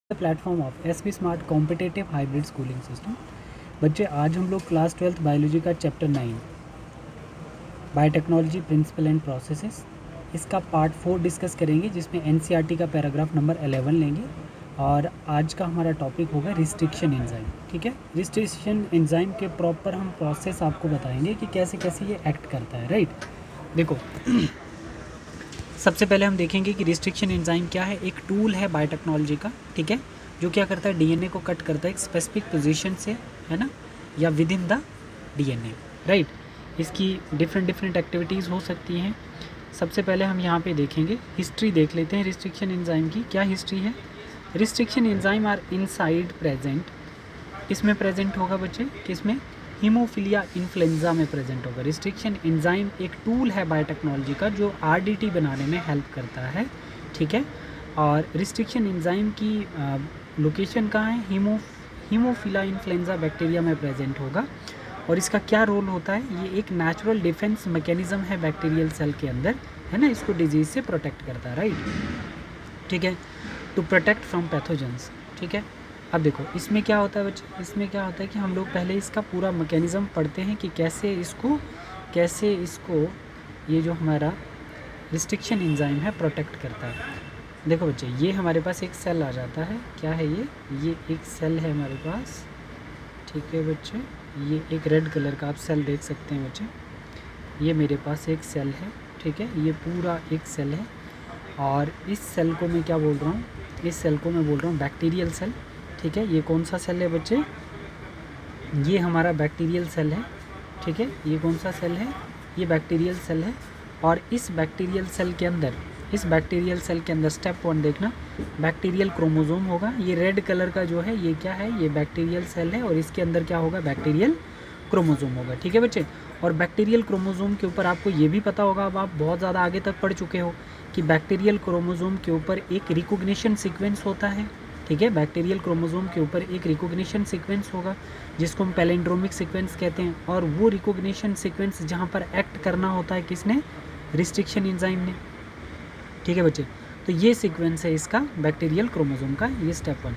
The platform of S P smart competitive hybrid schooling system. बच्चे आज हम लोग क्लास 12th बायोलॉजी का chapter 9 biotechnology principle and processes इसका पार्ट 4 डिस्कस करेंगे, जिसमें एनसीईआरटी का पैराग्राफ नंबर 11 लेंगे। और आज का हमारा टॉपिक होगा रिस्ट्रिक्शन एंजाइम। ठीक है, रिस्ट्रिक्शन एंजाइम के प्रॉपर हम प्रोसेस आपको बताएंगे कि कैसे कैसे ये एक्ट करता है। राइट, देखो सबसे पहले हम देखेंगे कि रिस्ट्रिक्शन एंजाइम क्या है। एक टूल है बायोटेक्नोलॉजी का, ठीक है, जो क्या करता है, डीएनए को कट करता है एक स्पेसिफिक पोजीशन से, है ना, या with in the DNA. Right, इसकी डिफरेंट एक्टिविटीज़ हो सकती हैं। सबसे पहले हम यहाँ पे देखेंगे, हिस्ट्री देख लेते हैं रिस्ट्रिक्शन एंजाइम की। क्या हिस्ट्री है? Restriction enzyme are inside present, किसमें प्रेजेंट होगा बच्चे, किसमें, हीमोफिलिया इन्फ्लुएंजा में प्रेजेंट होगा। रिस्ट्रिक्शन एंजाइम एक टूल है बायोटेक्नोलॉजी का जो आरडीटी बनाने में हेल्प करता है। ठीक है, और रिस्ट्रिक्शन एंजाइम की लोकेशन कहाँ है, हीमोफिलिया इन्फ्लुएंजा बैक्टीरिया में प्रेजेंट होगा। और इसका क्या रोल होता है, ये एक नेचुरल डिफेंस मैकेनिज्म है बैक्टीरियल सेल के अंदर, है ना, इसको डिजीज़ से प्रोटेक्ट करता है। राइट, ठीक है, टू प्रोटेक्ट फ्रॉम पैथोजेंस। ठीक है, अब देखो इसमें क्या होता है बच्चे, इसमें क्या होता है कि हम लोग पहले इसका पूरा मैकेनिज़्म पढ़ते हैं कि कैसे इसको ये जो हमारा रिस्ट्रिक्शन एंजाइम है प्रोटेक्ट करता है। देखो बच्चे, ये हमारे पास एक सेल आ जाता है, क्या है ये एक सेल है हमारे पास। ठीक है बच्चे, ये एक रेड कलर का आप सेल देख सकते हैं बच्चे, ये मेरे पास एक सेल है। ठीक है, ये पूरा एक सेल है, और इस सेल को मैं क्या बोल रहा हूँ, इस सेल को मैं बोल रहा हूँ बैक्टीरियल सेल। ठीक है, ये कौन सा सेल है बच्चे, ये हमारा बैक्टीरियल सेल है। ठीक है, ये कौन सा सेल है, ये बैक्टीरियल सेल है। और इस बैक्टीरियल सेल के अंदर स्टेप 1 देखना, बैक्टीरियल क्रोमोसोम होगा। ये रेड कलर का जो है ये क्या है, ये बैक्टीरियल सेल है, और इसके अंदर क्या होगा, बैक्टीरियल क्रोमोसोम होगा। ठीक है बच्चे, और बैक्टीरियल क्रोमोसोम के ऊपर आपको ये भी पता होगा, अब आप बहुत ज़्यादा आगे तक पढ़ चुके हो, कि बैक्टीरियल क्रोमोसोम के ऊपर एक रिकॉग्निशन सीक्वेंस होता है। ठीक है, बैक्टीरियल क्रोमोसोम के ऊपर एक रिकॉग्निशन सीक्वेंस होगा जिसको हम पैलिंड्रोमिक सीक्वेंस कहते हैं। और वो रिकॉग्निशन सीक्वेंस जहाँ पर एक्ट करना होता है किसने, रिस्ट्रिक्शन एंजाइम ने। ठीक है बच्चे, तो ये सीक्वेंस है इसका बैक्टीरियल क्रोमोसोम का, ये स्टेप 1।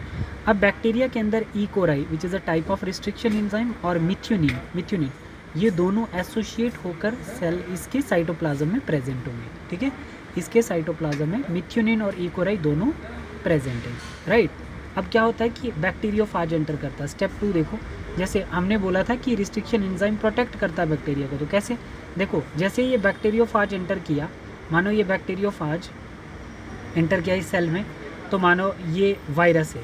अब बैक्टीरिया के अंदर E coli which is a type of restriction enzyme और मिथ्यूनिन ये दोनों एसोसिएट होकर सेल इसके साइटोप्लाज्म में प्रेजेंट होंगे। ठीक है, इसके साइटोप्लाज्म में मिथ्यूनिन और ई कोलाई दोनों प्रेजेंट है। राइट, अब क्या होता है कि बैक्टीरियोफाज एंटर करता है। स्टेप 2 देखो, जैसे हमने बोला था कि रिस्ट्रिक्शन एंजाइम प्रोटेक्ट करता है बैक्टीरिया को, तो कैसे, देखो जैसे ये बैक्टीरियोफाज एंटर किया, मानो ये बैक्टीरियोफाज एंटर किया इस सेल में, तो मानो ये वायरस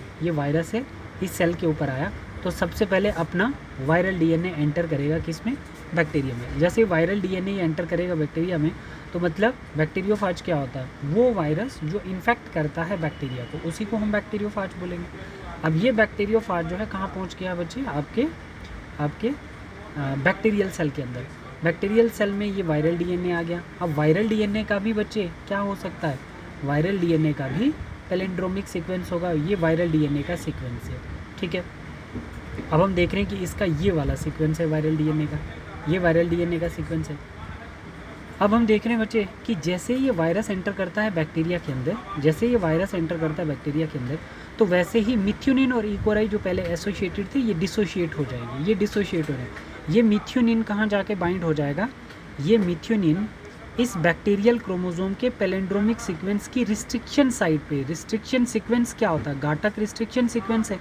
है, इस सेल के ऊपर आया, तो सबसे पहले अपना वायरल डीएनए एंटर करेगा किसमें, बैक्टीरिया में। जैसे वायरल डीएनए एंटर करेगा बैक्टीरिया में, तो मतलब बैक्टीरियोफाज क्या होता है, वो वायरस जो इन्फेक्ट करता है बैक्टीरिया को, उसी को हम बैक्टीरियोफाज बोलेंगे। अब ये बैक्टीरियोफाज जो है कहाँ पहुँच गया बच्चे, आपके बैक्टीरियल सेल के अंदर। बैक्टीरियल सेल में ये वायरल डीएनए आ गया। अब वायरल डीएनए का भी बच्चे क्या हो सकता है, वायरल डीएनए का भी पैलिंड्रोमिक सीक्वेंस होगा, ये वायरल डीएनए का सीक्वेंस है। ठीक है, अब हम देख रहे हैं कि इसका ये वाला सीक्वेंस है वायरल डीएनए का, ये वायरल डीएनए का सीक्वेंस है। अब हम देख रहे हैं बच्चे कि जैसे ये वायरस एंटर करता है बैक्टीरिया के अंदर, तो वैसे ही मिथ्यूनिन और इकोराई जो पहले एसोसिएटेड थे ये डिसोशिएट हो जाएंगे, ये मिथ्यूनिन कहाँ जाके बाइंड हो जाएगा, ये मिथ्यूनिन इस बैक्टीरियल क्रोमोसोम के पैलिंड्रोमिक सीक्वेंस की रिस्ट्रिक्शन साइट पे। रिस्ट्रिक्शन सीक्वेंस क्या होता है, गाटक रिस्ट्रिक्शन सीक्वेंस है,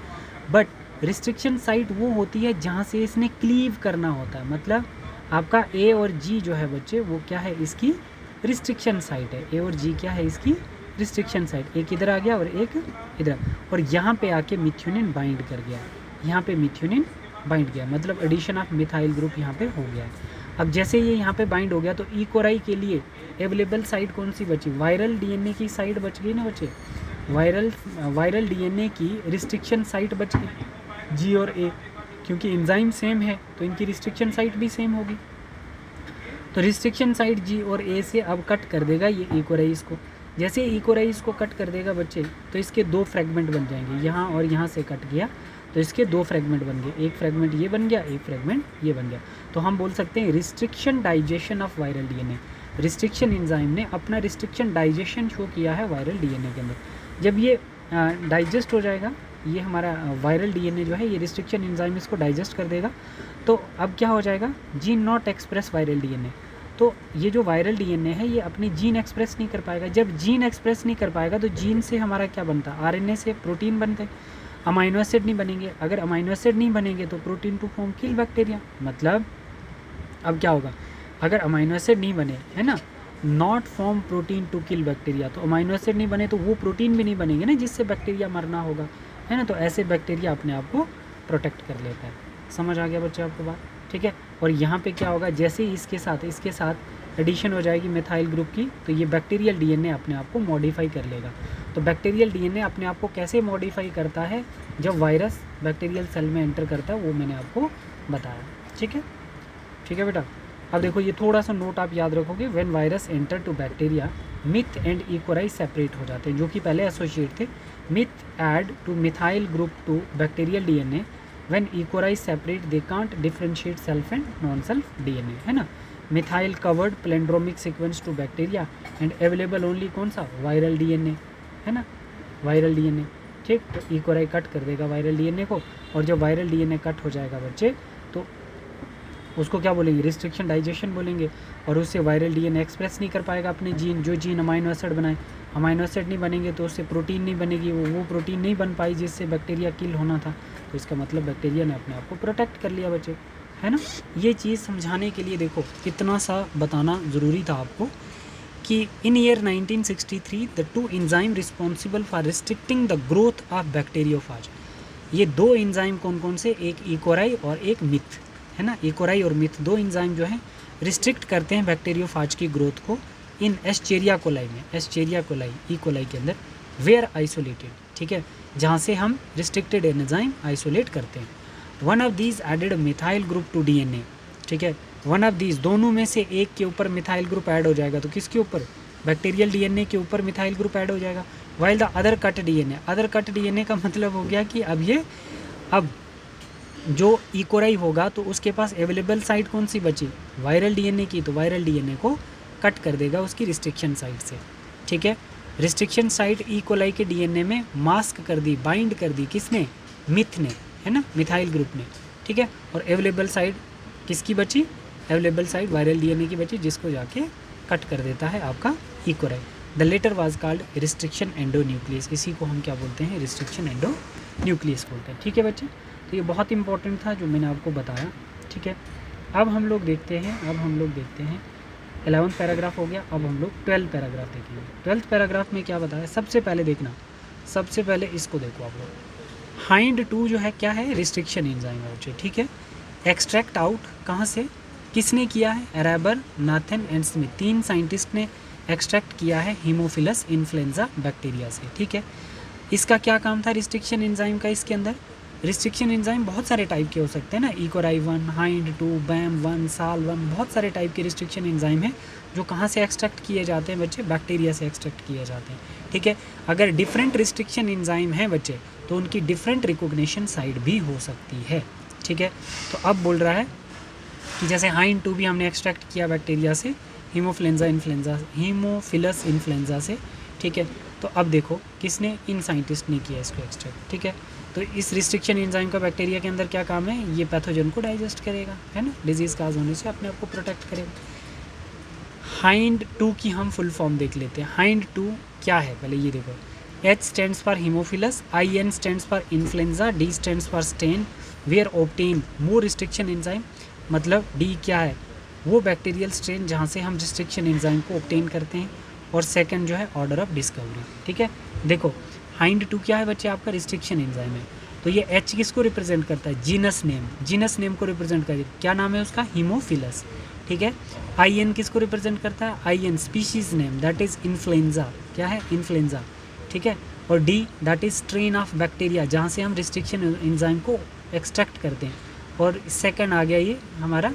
बट रिस्ट्रिक्शन साइट वो होती है जहाँ से इसने क्लीव करना होता है। मतलब आपका ए और जी जो है बच्चे, वो क्या है, इसकी रिस्ट्रिक्शन साइट है। ए और जी क्या है, इसकी रिस्ट्रिक्शन साइट, एक इधर आ गया और एक इधर, और यहाँ पे आके मिथ्यूनिन बाइंड कर गया, यहाँ पे मिथ्यूनिन बाइंड गया, मतलब एडिशन ऑफ मिथाइल ग्रुप यहाँ पे हो गया है। अब जैसे ये यहाँ पे बाइंड हो गया, तो ई कोराई के लिए अवेलेबल साइट कौन सी बची, वायरल डीएनए की साइट बच गई ना बच्चे, वायरल डीएनए की रिस्ट्रिक्शन साइट बच गई, जी और ए, क्योंकि एंजाइम सेम है तो इनकी रिस्ट्रिक्शन साइट भी सेम होगी। तो रिस्ट्रिक्शन साइट जी और ए से अब कट कर देगा ये ई कोराई इसको। जैसे ई कोराई इसको कट कर देगा बच्चे, तो इसके 2 फ्रेगमेंट बन जाएंगे, यहाँ और यहाँ से कट गया तो इसके 2 फ्रेगमेंट बन गए, एक फ्रेगमेंट ये बन गया, एक फ्रेगमेंट ये बन गया। तो हम बोल सकते हैं restriction digestion of viral DNA. Restriction enzyme ने अपना रिस्ट्रिक्शन डाइजेशन शो किया है वायरल डीएनए के अंदर। जब ये डाइजेस्ट हो जाएगा, ये हमारा वायरल डीएनए जो है ये रिस्ट्रिक्शन एंजाइम इसको डाइजेस्ट कर देगा। तो अब क्या हो जाएगा, gene not express viral DNA. तो ये जो वायरल डीएनए है ये अपनी जीन एक्सप्रेस नहीं कर पाएगा। जब जीन एक्सप्रेस नहीं कर पाएगा तो जीन से हमारा क्या बनता है, आरएनए से प्रोटीन बनते, अमाइनो एसिड नहीं बनेंगे। अगर अमाइनो एसिड नहीं बनेंगे तो protein to form kill bacteria. मतलब अब क्या होगा, अगर अमाइनो एसिड नहीं बने, है ना, not form protein to kill bacteria, तो अमाइनो एसिड नहीं बने तो वो प्रोटीन भी नहीं बनेंगे ना जिससे बैक्टीरिया मरना होगा, है ना। तो ऐसे बैक्टीरिया अपने आप को प्रोटेक्ट कर लेता है। समझ आ गया बच्चे आपको बात, ठीक है। और यहाँ पे क्या होगा, जैसे ही इसके साथ एडिशन हो जाएगी मिथाइल ग्रुप की, तो ये बैक्टीरियल डीएनए अपने आप को मॉडिफाई कर लेगा। तो बैक्टीरियल डीएनए अपने आप को कैसे मॉडिफाई करता है, जब वायरस बैक्टीरियल सेल में एंटर करता है, वो मैंने आपको बताया, ठीक है। ठीक है बेटा, अब देखो ये थोड़ा सा नोट आप याद रखोगे, when virus enter to bacteria meth and EcoRI separate हो जाते हैं, जो कि पहले एसोसिएट थे। Meth add to methyl group to bacterial DNA, when EcoRI separate they can't differentiate self and non self DNA, है ना। Methyl covered palindromic sequence to bacteria and available only कौन सा, वायरल डीएनए, है ना, viral DNA, ठीक। तो इकोराई cut कर देगा वायरल डीएनए को, और जब वायरल डीएनए कट हो जाएगा बच्चे तो उसको क्या बोलेंगे, रिस्ट्रिक्शन डाइजेशन बोलेंगे। और उससे वायरल डीएनए एक्सप्रेस नहीं कर पाएगा अपने जीन, जो जीन अमाइनो एसिड बनाए, अमाइनो एसिड नहीं बनेंगे तो उससे प्रोटीन नहीं बनेगी, वो प्रोटीन नहीं बन पाई जिससे बैक्टीरिया किल होना था। तो इसका मतलब बैक्टीरिया ने अपने आप को प्रोटेक्ट कर लिया बच्चे, है ना। ये चीज़ समझाने के लिए देखो कितना सा बताना ज़रूरी था आपको कि in year 1963 the two enzyme responsible for restricting the growth of bacteriophage. ये दो एंजाइम कौन कौन से, एक इकोराई और एक मिथ, है ना। इकोराई और मिथ दो एंजाइम जो हैं रिस्ट्रिक्ट करते हैं बैक्टीरियोफाज की ग्रोथ को इन एस्चेरिया कोलाई में, एस्चेरिया कोलाई ई कोलाई के अंदर, वेयर आइसोलेटेड, ठीक है, जहाँ से हम रिस्ट्रिक्टेड एंजाइम आइसोलेट करते हैं। One of these added methyl group to DNA, ठीक है, वन ऑफ दीज दोनों में से एक के ऊपर मिथाइल ग्रुप ऐड हो जाएगा, तो किसके ऊपर, बैक्टीरियल डीएनए के ऊपर मिथाइल ग्रुप ऐड हो जाएगा। While the other cut DNA, other cut DNA का मतलब हो गया कि अब जो इकोराई होगा तो उसके पास अवेलेबल साइट कौन सी बची, वायरल डीएनए की, तो वायरल डीएनए को कट कर देगा उसकी रिस्ट्रिक्शन साइट से, ठीक है। रिस्ट्रिक्शन साइट ई कोलाई के डीएनए में मास्क कर दी, बाइंड कर दी, किसने, मिथ ने, है ना, मिथाइल ग्रुप ने, ठीक है। और अवेलेबल साइट किसकी बची, अवेलेबल साइट वायरल डीएनए की बची, जिसको जाके कट कर देता है आपका EcoRI. The latter was called restriction endonuclease, इसी को हम क्या बोलते हैं, रिस्ट्रिक्शन एंडोन्यूक्लियस बोलते हैं, ठीक है बच्चे। तो ये बहुत इंपॉर्टेंट था जो मैंने आपको बताया, ठीक है। अब हम लोग देखते हैं 11th पैराग्राफ हो गया, अब हम लोग 12th पैराग्राफ देखेंगे। 12th पैराग्राफ में क्या बताया, सबसे पहले देखना, सबसे पहले इसको देखो आप लोग। हाइंड टू जो है क्या है, रिस्ट्रिक्शन एंजाइम है बच्चे, ठीक है। एक्सट्रैक्ट आउट कहाँ से, किसने किया है, एराबर, नाथन एंड स्मिथ, 3 साइंटिस्ट ने एक्सट्रैक्ट किया है हीमोफिलस इन्फ्लुएंजा बैक्टीरिया से, ठीक है। इसका क्या काम था रिस्ट्रिक्शन एंजाइम का, इसके अंदर रिस्ट्रिक्शन एंजाइम बहुत सारे टाइप के हो सकते हैं ना, इकोराई 1, हाइंड 2, बैम 1, साल 1, बहुत सारे टाइप के रिस्ट्रिक्शन एंजाइम हैं जो कहाँ से एक्सट्रैक्ट किए जाते हैं बच्चे, बैक्टीरिया से एक्सट्रैक्ट किए जाते हैं, ठीक है। अगर डिफरेंट रिस्ट्रिक्शन एंजाइम हैं बच्चे तो उनकी डिफरेंट रिकॉग्निशन साइट भी हो सकती है, ठीक है। तो अब बोल रहा है कि जैसे हाइंड 2 भी हमने एक्सट्रैक्ट किया बैक्टीरिया से, हीमोफिलस इन्फ्लुएंजा से, ठीक है। तो अब देखो किसने, इन साइंटिस्ट ने किया इसको एक्सट्रैक्ट, ठीक है। तो इस रिस्ट्रिक्शन एंजाइम का बैक्टीरिया के अंदर क्या काम है, ये पैथोजन को डाइजेस्ट करेगा, है ना, डिजीज़ काज होने से अपने आप को प्रोटेक्ट करेगा। हाइंड 2 की हम फुल फॉर्म देख लेते हैं। हाइंड 2 क्या है, पहले ये देखो, H stands for haemophilus, IN stands for influenza, D stands for strain, where obtain more restriction enzyme, मतलब D क्या है, वो बैक्टीरियल स्ट्रेन जहाँ से हम रिस्ट्रिक्शन एंजाइम को ऑब्टेन करते हैं, और सेकंड जो है ऑर्डर ऑफ डिस्कवरी, ठीक है। देखो हाइंड 2 क्या है बच्चे, आपका रिस्ट्रिक्शन एंजाइम है। तो ये H किसको रिप्रेजेंट करता है, जीनस नेम को रिप्रेजेंट करता है, क्या नाम है उसका, हीमोफिलस, ठीक है। IN किसको रिप्रेजेंट करता है, IN species name, that is influenza, क्या है, इन्फ्लुएंजा, ठीक है। और D that is strain of bacteria, जहाँ से हम रिस्ट्रिक्शन एंजाइम को एक्सट्रैक्ट करते हैं। और सेकंड आ गया ये हमारा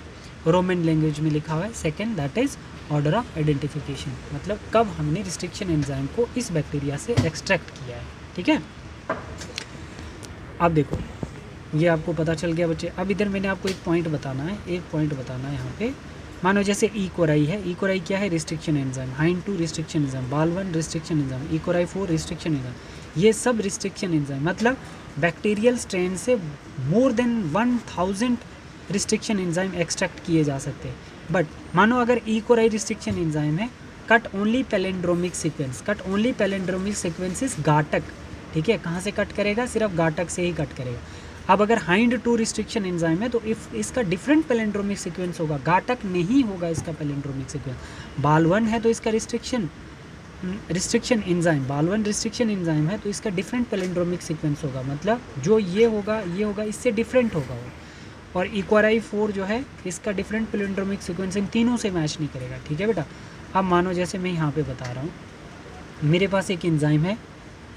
रोमन लैंग्वेज में लिखा हुआ है, second that is order of identification, मतलब कब हमने रिस्ट्रिक्शन एंजाइम को इस बैक्टीरिया से एक्सट्रैक्ट किया है, ठीक है। अब देखो ये आपको पता चल गया बच्चे। अब इधर मैंने आपको एक पॉइंट बताना है यहाँ पे। मानो जैसे इकोराई है, इकोराई क्या है, restriction enzyme, Hind 2 restriction enzyme, Bal 1 restriction enzyme, EcoRI 4 restriction enzyme. ये सब रिस्ट्रिक्शन एंजाइम, मतलब बैक्टीरियल स्ट्रेन से more than 1000 restriction enzyme extract किए जा सकते हैं। बट मानो अगर ई कोलाई रिस्ट्रिक्शन एंजाइम है, cut only palindromic sequence, cut only palindromic sequence is गाटक, ठीक है, कहाँ से कट करेगा, सिर्फ गाटक से ही कट करेगा। अब अगर हाइंड टू रिस्ट्रिक्शन एंजाइम है तो इफ इसका डिफरेंट पैलिंड्रोमिक सीक्वेंस होगा, गाटक नहीं होगा इसका पैलिंड्रोमिक सीक्वेंस। बाल1 है तो इसका रिस्ट्रिक्शन एंजाइम, बाल1 रिस्ट्रिक्शन एंजाइम है तो इसका डिफरेंट पैलिंड्रोमिक सीक्वेंस होगा, मतलब जो ये होगा इससे डिफरेंट होगा वो। और इक्वाराई 4 जो है इसका डिफरेंट पैलिंड्रोमिक सीक्वेंस इन तीनों से मैच नहीं करेगा, ठीक है बेटा। अब मानो जैसे मैं यहाँ पे बता रहा हूँ, मेरे पास एक एंजाइम है,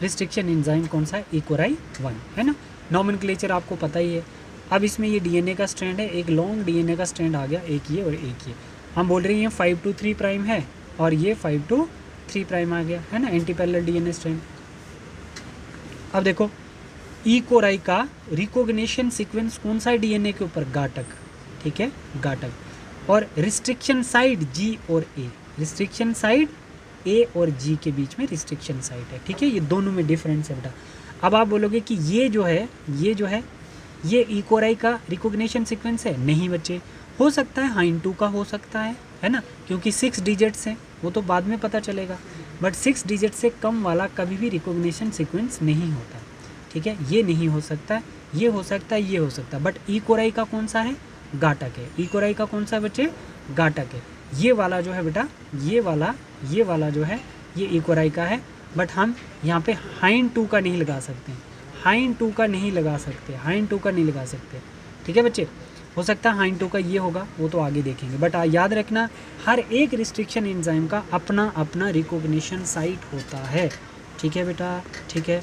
रिस्ट्रिक्शन एंजाइम कौन सा है, इक्वाराई 1 है ना, नॉमेनक्लेचर आपको पता ही है। अब इसमें ये डीएनए का स्ट्रैंड है, एक लॉन्ग डीएनए का स्ट्रैंड आ गया, एक ये और एक ये, हम बोल रहे हैं 5 to 3 प्राइम है और ये 5 to 3 प्राइम आ गया, है ना, एंटी पैरेलल डीएनए स्ट्रैंड। अब देखो ई कोराई का रिकॉग्निशन सीक्वेंस कौन सा है डीएनए के ऊपर, गाटक, ठीक है, गाटक। और रिस्ट्रिक्शन साइड जी और ए, रिस्ट्रिक्शन साइड ए और जी के बीच में रिस्ट्रिक्शन साइड है, ठीक है, ये दोनों में डिफरेंस है बेटा। अब आप बोलोगे कि ये जो है ये ई कोराई का रिकॉग्निशन सीक्वेंस है, नहीं बच्चे, हो सकता है हाइन 2 का हो सकता है ना, क्योंकि 6 डिजिट्स हैं, वो तो बाद में पता चलेगा, बट 6 डिजिट से कम वाला कभी भी रिकॉग्निशन सीक्वेंस नहीं होता, ठीक है, ये नहीं हो सकता है, ये हो सकता है, ये हो सकता है, बट ई कोराई का कौन सा है, गाटक है, ई कोराई का कौन सा है बच्चे, गाटक है। ये वाला जो है बेटा, ये वाला जो है ये ई कोराई का है, बट हम यहाँ पे हाइन 2 का नहीं लगा सकते, हाइन 2 का नहीं लगा सकते, हाइन 2 का नहीं लगा सकते, ठीक है बच्चे। हो सकता है हाइन 2 का ये होगा, वो तो आगे देखेंगे, बट याद रखना हर एक रिस्ट्रिक्शन एंजाइम का अपना अपना रिकॉग्निशन साइट होता है, ठीक है बेटा, ठीक है।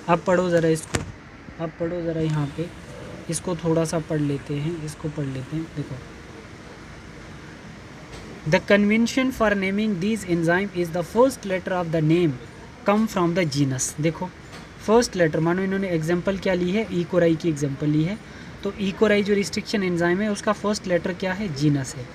अब पढ़ो ज़रा इसको, अब पढ़ो ज़रा यहाँ पे, इसको थोड़ा सा पढ़ लेते हैं, इसको पढ़ लेते हैं। देखो, the convention for naming these enzyme is the first letter of the name come from the genus. देखो फर्स्ट लेटर, मानो इन्होंने एग्जाम्पल क्या ली है, ई कोराई की एग्जाम्पल ली है, तो ई कोराई जो रिस्ट्रिक्शन एंजाइम है उसका फर्स्ट लेटर क्या है, जीनस है।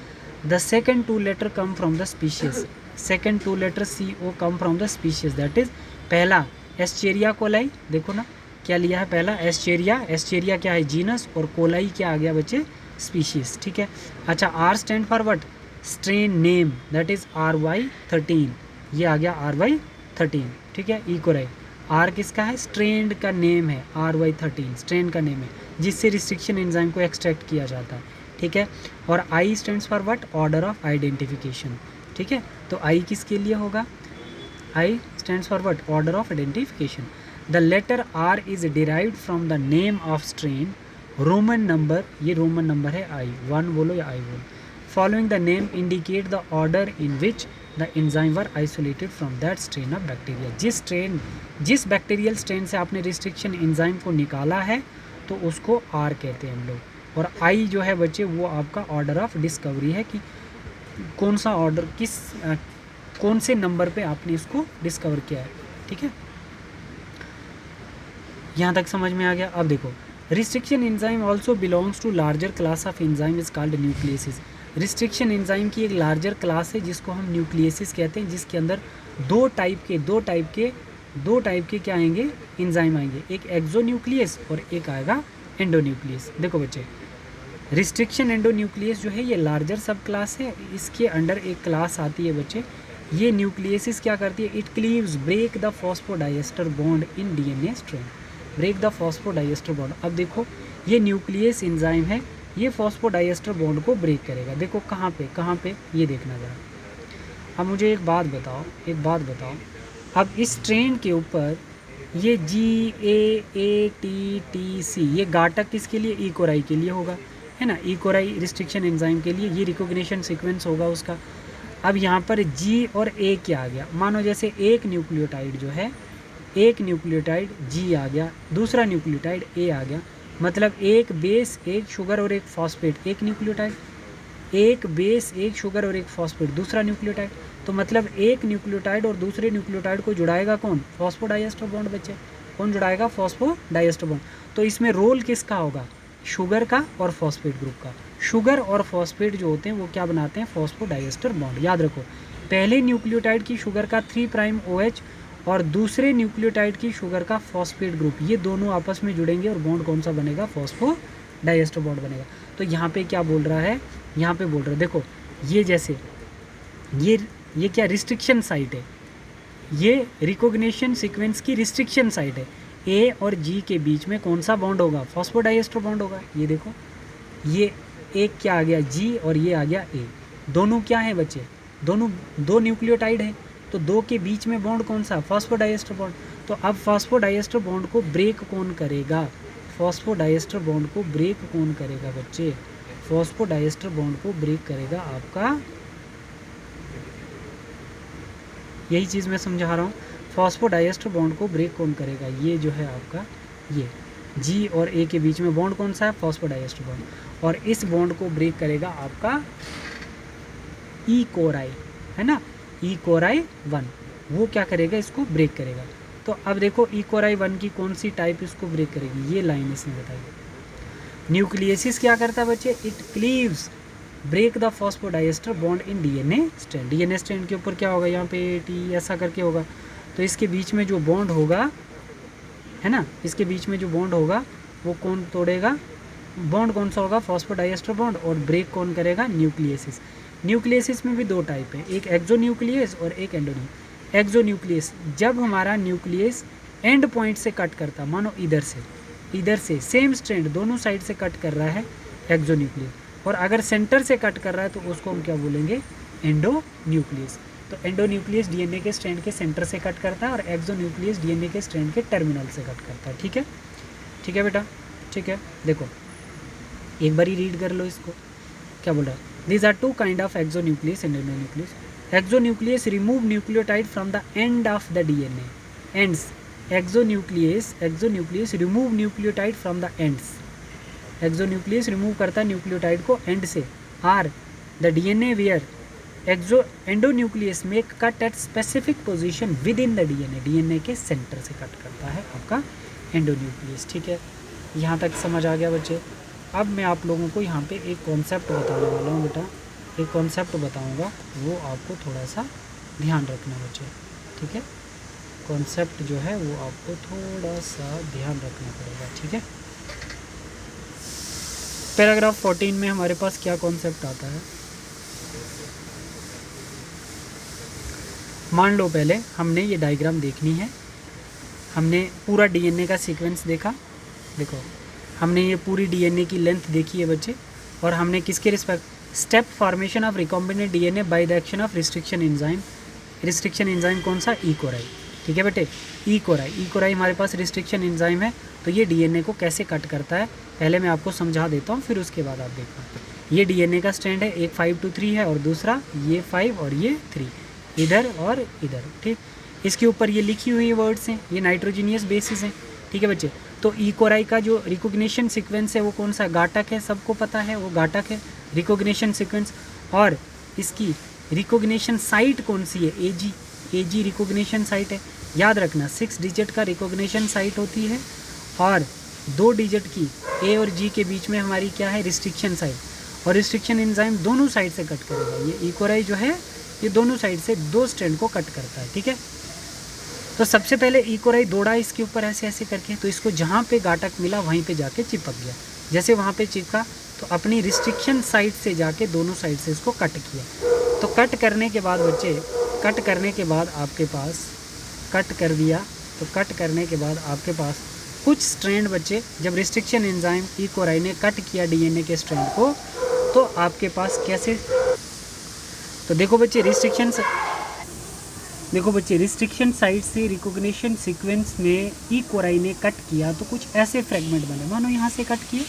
The second 2 letter come from the species, second 2 letter CO come from the species, that is पहला एस्चेरिया कोलाई, देखो ना क्या लिया है पहला, एस्चेरिया, एस्चेरिया क्या है जीनस, और कोलाई क्या आ गया बच्चे, स्पीशीज, ठीक है। अच्छा, R stand for what, strain name, that is RY13, ये आ गया RY13, ठीक है, ई कोराई। आर किसका है, स्ट्रेन का नेम है, RY13 स्ट्रेन का नेम है, जिससे रिस्ट्रिक्शन एंजाइम को एक्सट्रैक्ट किया जाता है, ठीक है। और I stands for what, order of identification, ठीक है, तो आई किसके लिए होगा, I stands for what, order of identification. The letter R is derived from the name of strain, Roman number, ये रोमन नंबर है आई, 1 बोलो या आई बोलो, following the name indicate the order in which the enzyme were isolated from that strain of bacteria. जिस bacterial strain से आपने restriction enzyme को निकाला है तो उसको आर कहते हैं हम लोग। और आई जो है बच्चे वो आपका ऑर्डर ऑफ डिस्कवरी है कि कौन सा ऑर्डर कौन से नंबर पे आपने इसको डिस्कवर किया है, ठीक है। यहाँ तक समझ में आ गया। अब देखो, restriction enzyme also belongs to larger class of enzyme is called nucleases. Restriction enzyme की एक लार्जर क्लास है जिसको हम न्यूक्लियसिस कहते हैं, जिसके अंदर दो टाइप के क्या आएंगे, एंजाइम आएंगे, एक एक्सोन्यूक्लियस और एक आएगा एंडोन्यूक्लियस। देखो बच्चे, रिस्ट्रिक्शन एंडोन्यूक्लियस जो है ये लार्जर सब क्लास है, इसके अंडर एक क्लास आती है बच्चे, ये न्यूक्लियसिस क्या करती है, it cleaves break the phosphodiester bond in DNA strand, break the phosphodiester bond. अब देखो ये न्यूक्लियस एंजाइम है, ये फॉस्फोडाइएस्टर बॉन्ड को ब्रेक करेगा। देखो कहाँ पे, ये देखना ज़रा। अब मुझे एक बात बताओ, अब इस स्ट्रेन के ऊपर ये GAATTC ये गाटक किसके लिए, ई कोराई के लिए होगा, है ना, ई कोराई रिस्ट्रिक्शन एंजाइम के लिए ये रिकॉग्निशन सीक्वेंस होगा उसका। अब यहाँ पर G और A क्या आ गया, मानो जैसे एक न्यूक्लियोटाइड जो है, एक न्यूक्लियोटाइड G आ गया, दूसरा न्यूक्लियोटाइड A आ गया, मतलब एक बेस, एक शुगर और एक फॉस्फेट, एक न्यूक्लियोटाइड, एक बेस, एक शुगर और एक फॉस्फेट, दूसरा न्यूक्लियोटाइड, तो मतलब एक न्यूक्लियोटाइड और दूसरे न्यूक्लियोटाइड को जुड़ाएगा कौन, फॉस्फोडाइएस्टर बॉन्ड बच्चे, कौन जुड़ाएगा, फॉस्फोडाइएस्टर बॉन्ड। तो इसमें रोल किसका होगा, शुगर का और फॉस्फेट ग्रुप का। शुगर और फॉस्फेट जो होते हैं वो क्या बनाते हैं, फॉस्फोडाइएस्टर बॉन्ड। याद रखो, पहले न्यूक्लियोटाइड की शुगर का 3' OH और दूसरे न्यूक्लियोटाइड की शुगर का फॉस्फेट ग्रुप, ये दोनों आपस में जुड़ेंगे और बॉन्ड कौन सा बनेगा, फॉस्फोडाइएस्टर बॉन्ड बनेगा। तो यहाँ पे क्या बोल रहा है, यहाँ पे बोल रहा है देखो ये जैसे ये क्या रिस्ट्रिक्शन साइट है, ये रिकॉग्निशन सीक्वेंस की रिस्ट्रिक्शन साइट है। ए और जी के बीच में कौन सा बॉन्ड होगा, फॉस्फोडाइएस्टर बॉन्ड होगा। ये देखो ये एक क्या आ गया जी और ये आ गया ए, दोनों क्या हैं बच्चे, दोनों दो न्यूक्लियोटाइड हैं, तो दो के बीच में बॉन्ड कौन सा, फॉस्फोडाइएस्टर बॉन्ड। तो अब फॉस्फोडाइएस्टर बॉन्ड को ब्रेक कौन करेगा, फॉस्फोडाइएस्टर बॉन्ड को ब्रेक कौन करेगा बच्चे, फॉस्फोडाइएस्टर बॉन्ड को ब्रेक करेगा आपका, यही चीज़ मैं समझा रहा हूँ, फॉस्फोडाइएस्टर बॉन्ड को ब्रेक कौन करेगा, ये जो है आपका ये जी और ए के बीच में बॉन्ड कौन सा है, फॉस्फोडाइएस्टर बॉन्ड, और इस बॉन्ड को ब्रेक करेगा आपका ई कोराई, है ना, ई कोराई 1, वो क्या करेगा, इसको ब्रेक करेगा। तो अब देखो ई कोराई 1 की कौन सी टाइप इसको ब्रेक करेगी, ये लाइन इसने बताई। न्यूक्लियसिस क्या करता है बच्चे, it cleaves break the phosphodiester bond in DNA strand, DNA strand के ऊपर क्या होगा, यहाँ पे टी ऐसा करके होगा, तो इसके बीच में जो बॉन्ड होगा, है ना, इसके बीच में जो बॉन्ड होगा वो कौन तोड़ेगा, बॉन्ड कौन सा होगा, फॉस्फोडाइएस्टर बॉन्ड, और ब्रेक कौन करेगा, न्यूक्लियसिस। न्यूक्लियसिस में भी दो टाइप है, एक एक्सोन्यूक्लियस और एक एंडोन्यूक्लियस। एक्सोन्यूक्लियस जब हमारा न्यूक्लियस एंड पॉइंट से कट करता, मानो इधर से सेम स्ट्रैंड दोनों साइड से कट कर रहा है, एक्सोन्यूक्लियस, और अगर सेंटर से कट कर रहा है तो उसको हम क्या बोलेंगे, एंडोन्यूक्लियस। तो एंडोन्यूक्लियस डीएनए के स्ट्रैंड के सेंटर से कट करता है और एक्सोन्यूक्लियस डीएनए के स्ट्रैंड के टर्मिनल से कट करता है। ठीक है, ठीक है बेटा, ठीक है। देखो एक बारी रीड कर लो इसको, क्या बोल रहा है, these are two kind of exonucleus and endonucleus. Exonucleus remove nucleotide from the end of the DNA. Ends. Exonucleus remove nucleotide from the ends. Exonucleus remove करता है न्यूक्लियोटाइड को एंड से। R the DNA where endonucleus make cut at specific position within the DNA. DNA के centre से cut करता है आपका endonuclease. ठीक है, यहाँ तक समझ आ गया बच्चे। अब मैं आप लोगों को यहाँ पे एक कॉन्सेप्ट बताने वाला हूँ बेटा, एक कॉन्सेप्ट बताऊँगा, वो आपको थोड़ा सा ध्यान रखना बच्चे। ठीक है, कॉन्सेप्ट जो है वो आपको थोड़ा सा ध्यान रखना पड़ेगा। ठीक है, पैराग्राफ 14 में हमारे पास क्या कॉन्सेप्ट आता है, मान लो पहले हमने ये डायग्राम देखनी है, हमने पूरा डीएनए का सीक्वेंस देखा, देखो हमने ये पूरी डीएनए की लेंथ देखी है बच्चे, और हमने किसके respect, step formation of recombinant DNA by the action of restriction enzyme. Restriction enzyme कौन सा, ई कोराई। ठीक है बेटे, ई कोराई हमारे पास रिस्ट्रिक्शन एंजाइम है। तो ये डीएनए को कैसे कट करता है पहले मैं आपको समझा देता हूँ, फिर उसके बाद आप देखो। ये डीएनए का स्ट्रैंड है, एक 5 to 3 है और दूसरा ये 5 और ये 3, इधर और इधर। ठीक, इसके ऊपर ये लिखी हुई वर्ड्स हैं, ये नाइट्रोजीनियस बेसिस हैं। ठीक है बच्चे, तो ई कोराई का जो रिकॉग्निशन सीक्वेंस है वो कौन सा, गाटक है, सबको पता है वो गाटक है रिकॉग्निशन सीक्वेंस। और इसकी रिकॉग्निशन साइट कौन सी है, एजी रिकॉग्निशन साइट है। याद रखना 6 डिजिट का रिकॉग्निशन साइट होती है और 2 डिजिट की ए और जी के बीच में हमारी क्या है, रिस्ट्रिक्शन साइट। और रिस्ट्रिक्शन एंजाइम दोनों साइड से कट करेगा। ये ई कोराई जो है ये दोनों साइड से 2 स्ट्रैंड को कट करता है। ठीक है, तो सबसे पहले ई कोराई दौड़ा इसके ऊपर ऐसे ऐसे करके, तो इसको जहाँ पे गाटक मिला वहीं पे जाके चिपक गया। जैसे वहाँ पे चिपका तो अपनी रिस्ट्रिक्शन साइड से जाके दोनों साइड से इसको कट किया। तो कट करने के बाद बच्चे, कट करने के बाद आपके पास, कट कर दिया तो कट करने के बाद आपके पास कुछ स्ट्रैंड बच्चे, जब रिस्ट्रिक्शन एंजाइम ई कोराई ने कट किया डीएनए के स्ट्रैंड को, तो आपके पास कैसे, तो देखो बच्चे रिस्ट्रिक्शन साइट से रिकॉग्निशन सीक्वेंस में ई कोराई ने कट किया तो कुछ ऐसे फ्रेगमेंट बने, मानो यहाँ से कट किए,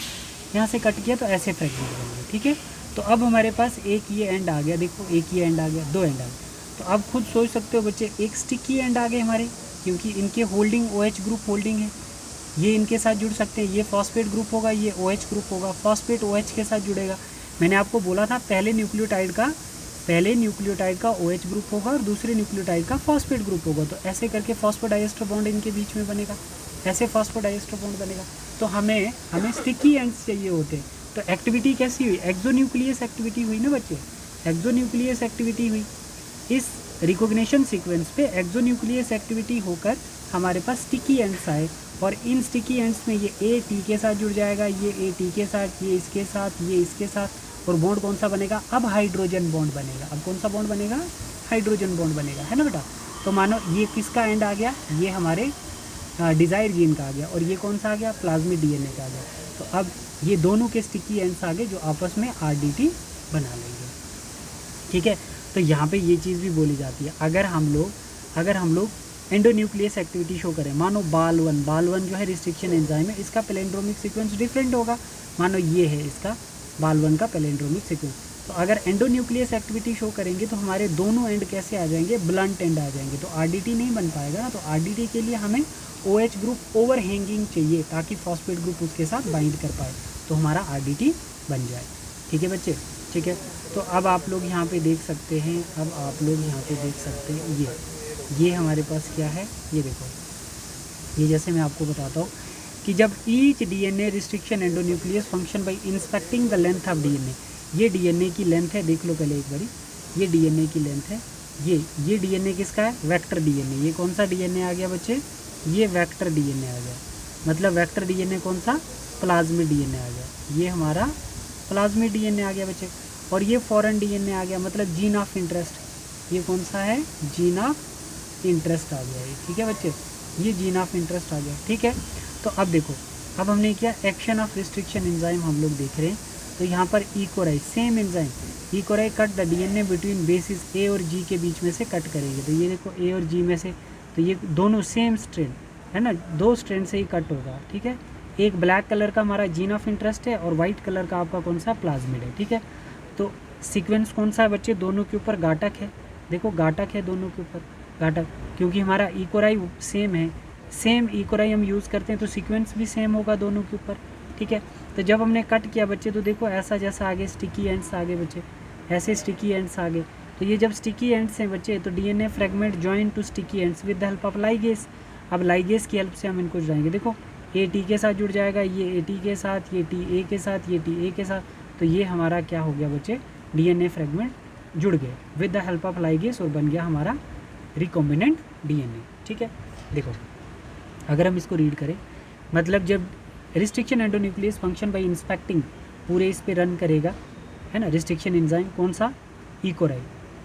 यहाँ से कट किया तो ऐसे फ्रेगमेंट बन गए। ठीक है, तो अब हमारे पास एक ये एंड आ गया, देखो एक ये एंड आ गया, 2 एंड आ गए। तो आप खुद सोच सकते हो बच्चे, एक स्टिकी एंड आ गए हमारे, क्योंकि इनके होल्डिंग OH ग्रुप होल्डिंग है, ये इनके साथ जुड़ सकते हैं। ये फॉस्फेट ग्रुप होगा, ये OH ग्रुप होगा, फॉस्फेट OH के साथ जुड़ेगा। मैंने आपको बोला था पहले न्यूक्लियोटाइड का OH ग्रुप होगा और दूसरे न्यूक्लियोटाइड का फॉस्फेट ग्रुप होगा। तो ऐसे करके फॉस्फोडाइएस्टर बॉन्ड इनके बीच में बनेगा, ऐसे फॉस्फोडाइएस्टर बॉन्ड बनेगा। तो हमें स्टिकी एंड्स चाहिए होते। तो एक्टिविटी कैसी हुई, एक्सोन्यूक्लियस एक्टिविटी हुई ना बच्चे, एक्सोन्यूक्लियस एक्टिविटी हुई। इस रिकॉग्निशन सीक्वेंस पे एक्सोन्यूक्लियस एक्टिविटी होकर हमारे पास स्टिकी एंड्स आए, और इन स्टिकी एंड्स में ये ए टी के साथ जुड़ जाएगा, ये ए टी के साथ, ये इसके साथ, ये इसके साथ, और बॉन्ड कौन सा बनेगा, अब हाइड्रोजन बॉन्ड बनेगा। अब कौन सा बॉन्ड बनेगा, हाइड्रोजन बॉन्ड बनेगा, है ना बेटा। तो मानो ये किसका एंड आ गया, ये हमारे डिज़ायर जीन का आ गया, और ये कौन सा आ गया, प्लाज्मिड डीएनए का आ गया। तो अब ये दोनों के स्टिकी एंड्स आ गए जो आपस में आरडीटी बना लेंगे, ठीक है। तो यहाँ पे ये चीज़ भी बोली जाती है, अगर हम लोग एंडोन्यूक्लियस एक्टिविटी शो करें, मानो बाल1 जो है रिस्ट्रिक्शन एंजाइम है, इसका पैलेंड्रोमिक सीक्वेंस डिफरेंट होगा। मानो ये है इसका बाल1 का पैलेंड्रोमिक सीक्वेंस, तो अगर एंडोन्यूक्लियस एक्टिविटी शो करेंगे तो हमारे दोनों एंड कैसे आ जाएंगे, ब्लंट एंड आ जाएंगे, तो आरडीटी नहीं बन पाएगा ना। तो आरडीटी के लिए हमें OH ग्रुप ओवर हैंगिंग चाहिए ताकि फॉस्फेट ग्रुप उसके साथ बाइंड कर पाए, तो हमारा आरडीटी बन जाए, ठीक है बच्चे, ठीक है। तो अब आप लोग यहाँ पे देख सकते हैं, ये हमारे पास क्या है, ये देखो, ये जैसे मैं आपको बताता हूँ कि जब each DNA restriction endonuclease function by inspecting the length of DNA, ये डीएनए की लेंथ है, देख लो पहले एक बारी, ये डीएनए की लेंथ है, ये डीएनए किसका है, वेक्टर डीएनए। ये कौन सा डीएनए आ गया बच्चे, ये वेक्टर डीएनए आ गया, मतलब वेक्टर डीएनए कौन सा, प्लाज्मिड डीएनए आ गया, ये हमारा प्लाज्मिड डीएनए आ गया बच्चे। और ये फॉरेन डीएनए आ गया, मतलब जीन ऑफ इंटरेस्ट, ये कौन सा है, जीन ऑफ इंटरेस्ट आ गया ये, ठीक है बच्चे, ये जीन ऑफ इंटरेस्ट आ गया, ठीक है। तो अब देखो, अब हमने क्या एक्शन ऑफ रिस्ट्रिक्शन एंजाइम हम लोग देख रहे हैं, तो यहाँ पर EcoRI same enzyme, EcoRI cut the DNA between bases A और जी के बीच में से कट करेंगे। तो ये देखो ए और जी में से, तो ये दोनों सेम स्ट्रैंड है ना, 2 स्ट्रैंड से ही कट होगा, ठीक है। एक ब्लैक कलर का हमारा जीन ऑफ इंटरेस्ट है और वाइट कलर का आपका कौन सा, प्लाज्मिड है, ठीक है। तो सीक्वेंस कौन सा है बच्चे, दोनों के ऊपर गाटक है, देखो गाटक है दोनों के ऊपर, गाटक, क्योंकि हमारा इकोराई सेम है, सेम इकोराई हम यूज़ करते हैं तो सीक्वेंस भी सेम होगा दोनों के ऊपर, ठीक है। तो जब हमने कट किया बच्चे, तो देखो ऐसा जैसा आगे स्टिकी एंड्स आगे बच्चे, ऐसे स्टिकी एंड्स आगे, तो ये जब स्टिकी एंड्स हैं बच्चे, तो DNA fragment join to sticky ends with the help of ligase. अब लाइगेस की हेल्प से हम इनको जुड़ाएंगे, देखो ए टी के साथ जुड़ जाएगा, ये ए टी के साथ, ये टी ए के साथ, ये टी ए के साथ, तो ये हमारा क्या हो गया बच्चे, डीएनए फ्रेगमेंट जुड़ गए with the help of ligase, और बन गया हमारा रिकॉम्बिनेंट डीएनए, ठीक है। देखो अगर हम इसको रीड करें, मतलब जब restriction endonuclease function by inspecting पूरे इस पे रन करेगा, है ना, रिस्ट्रिक्शन एंजाइम कौन सा, EcoRI,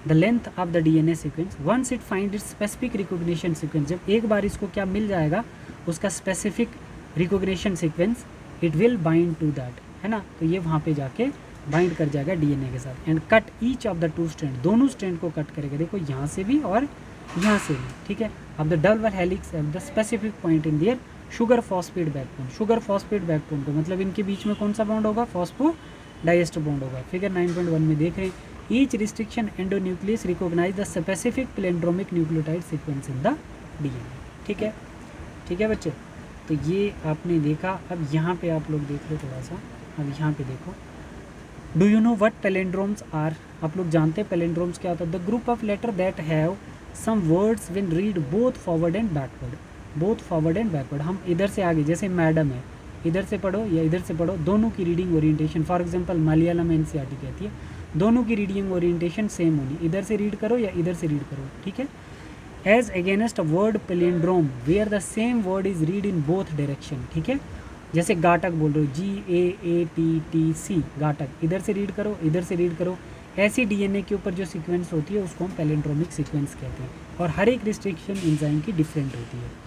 the length of the DNA sequence once it find its specific recognition sequence, जब एक बार इसको क्या मिल जाएगा, उसका specific recognition sequence, it will bind to that, है ना, तो ये वहाँ पे जाके बाइंड कर जाएगा डीएनए के साथ, and cut each of the 2 strand, दोनों स्ट्रैंड को कट करेगा, देखो यहाँ से भी और यहाँ से भी, ठीक है। अब the double helix at the specific point in their sugar phosphate backbone, sugar phosphate backbone को, मतलब इनके बीच में कौन सा बॉन्ड होगा, फॉस्फो डाइएस्टर बॉन्ड होगा। फिगर 9.1 में देख रहे हैं, each restriction endonuclease recognize the specific palindromic nucleotide sequence in the DNA, ठीक है, ठीक है बच्चे। तो ये आपने देखा। अब यहाँ पे आप लोग देख लो थोड़ा सा, अब यहाँ पे देखो, do you know what palindromes are, आप लोग जानते हैं पैलेंड्रोम्स क्या होता है, the group of letter that have some words when read both forward and backward, both forward and backward, हम इधर से आगे, जैसे मैडम है, इधर से पढ़ो या इधर से पढ़ो, दोनों की reading orientation, for example Malayalam NCERT कहती है, दोनों की रीडिंग ओरिएंटेशन सेम होनी, इधर से रीड करो या इधर से रीड करो, ठीक है। As against a word palindrome where the same word is read in both direction, ठीक है। जैसे गाटक बोल रहे हो, GAATTC गाटक, इधर से रीड करो, इधर से रीड करो, ऐसी डीएनए के ऊपर जो सीक्वेंस होती है उसको हम पैलिंड्रोमिक सीक्वेंस कहते हैं, और हर एक रिस्ट्रिक्शन एंजाइम की डिफरेंट होती है।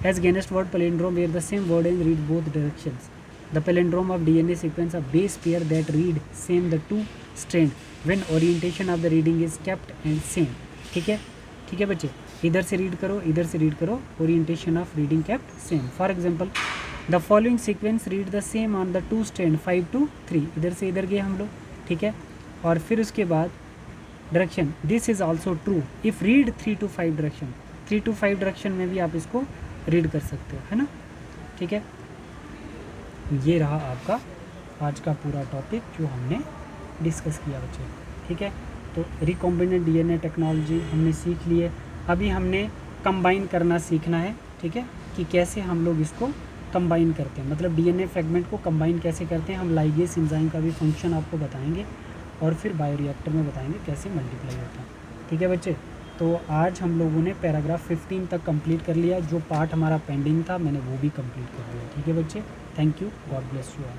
As against word palindrome where the same word and read both directions. The palindrome of DNA sequence of base pair that read same the 2 strand when orientation of the reading is kept and same. ठीक है, ठीक है बच्चे, इधर से read करो, इधर से रीड करो, orientation of reading kept same. For example, the following sequence read the same on the 2 strand 5 to 3. इधर से इधर गए हम लोग, ठीक है। और फिर उसके बाद direction, this is also true if read 3 to 5 direction, 3 to 5 direction में भी आप इसको रीड कर सकते हो, है ना, ठीक है। ये रहा आपका आज का पूरा टॉपिक जो हमने डिस्कस किया बच्चे, ठीक है। तो रिकॉम्बिनेंट डीएनए टेक्नोलॉजी हमने सीख ली है, अभी हमने कंबाइन करना सीखना है, ठीक है, कि कैसे हम लोग इसको कंबाइन करते हैं, मतलब डीएनए फ्रेगमेंट को कंबाइन कैसे करते हैं। हम लाइगेस एंजाइम का भी फंक्शन आपको बताएंगे और फिर बायोरिएक्टर में बताएंगे कैसे मल्टीप्लाई होता है, ठीक है बच्चे। तो आज हम लोगों ने पैराग्राफ 15 तक कंप्लीट कर लिया। जो पार्ट हमारा पेंडिंग था मैंने वो भी कंप्लीट कर दिया। ठीक है बच्चे, thank you, God bless you all.